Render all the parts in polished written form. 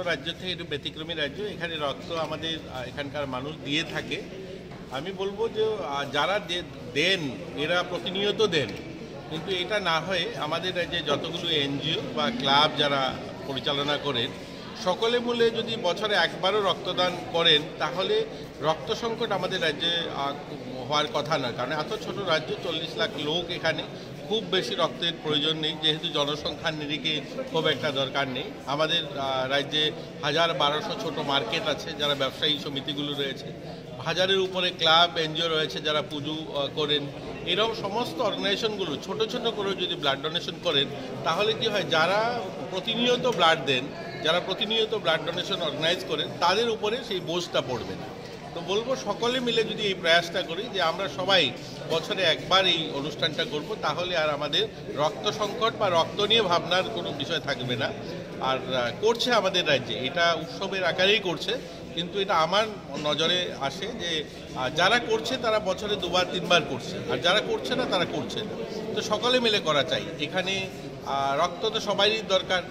রাজ্য থেকে একটু ব্যতিক্রমী রাজ্য। এখানে রক্ত আমাদের এখানকার মানুষ দিয়ে থাকে। আমি বলবো যে যারা দেন এরা প্রতিনিয়ত দেন, কিন্তু এটা না হয়ে আমাদের রাজ্যে যতগুলো এনজিও বা ক্লাব যারা পরিচালনা করেন সকলে মিলে যদি বছরে একবারও রক্তদান করেন তাহলে রক্ত সংকট আমাদের রাজ্যে হওয়ার কথা নয়। কারণ এত ছোট রাজ্য, 40 লাখ লোক, এখানে খুব বেশি রক্তের প্রয়োজন নেই, যেহেতু জনসংখ্যার নিরিখে খুব একটা দরকার নেই। আমাদের রাজ্যে 1000-1200 ছোট মার্কেট আছে, যারা ব্যবসায়ী সমিতিগুলো রয়েছে, 1000-এর উপরে ক্লাব এনজিও রয়েছে যারা পুজো করেন। এরকম সমস্ত অর্গানাইজেশনগুলো ছোট ছোট করে যদি ব্লাড ডোনেশন করেন তাহলে কি হয়, যারা প্রতিনিয়ত ব্লাড দেন, যারা প্রতিনিয়ত ব্লাড ডোনেশন অর্গানাইজ করেন, তাদের উপরে সেই বোঝটা পড়বে না। তো বলবো সকলে মিলে যদি এই প্রয়াসটা করি যে আমরা সবাই বছরে একবার এই অনুষ্ঠানটা করব, তাহলে আর আমাদের রক্ত সংকট বা রক্ত নিয়ে ভাবনার কোনো বিষয় থাকবে না। আর করছে আমাদের রাজ্যে, এটা উৎসবের আকারেই করছে, কিন্তু এটা আমার নজরে আসে যে যারা করছে তারা বছরে 2-3 বার করছে, আর যারা করছে না তারা করছে না। তো সকলে মিলে করা চাই। এখানে রক্ত তো সবারই দরকার।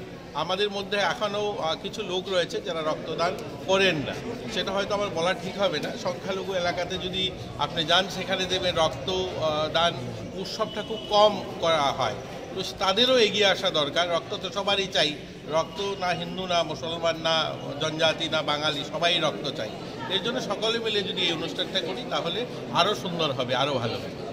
আমাদের মধ্যে এখনও কিছু লোক রয়েছে যারা রক্তদান করেন না, সেটা হয়তো আমার বলা ঠিক হবে না। সংখ্যালঘু এলাকাতে যদি আপনি যান সেখানে দেবেন রক্তদান উৎসবটা খুব কম করা হয়, তো তাদেরও এগিয়ে আসা দরকার। রক্ত তো সবারই চাই, রক্ত না হিন্দু না মুসলমান না জনজাতি না বাঙালি, সবাই রক্ত চাই। এর জন্য সকলে মিলে যদি এই অনুষ্ঠানটা করি তাহলে আরও সুন্দর হবে, আরও ভালো হবে।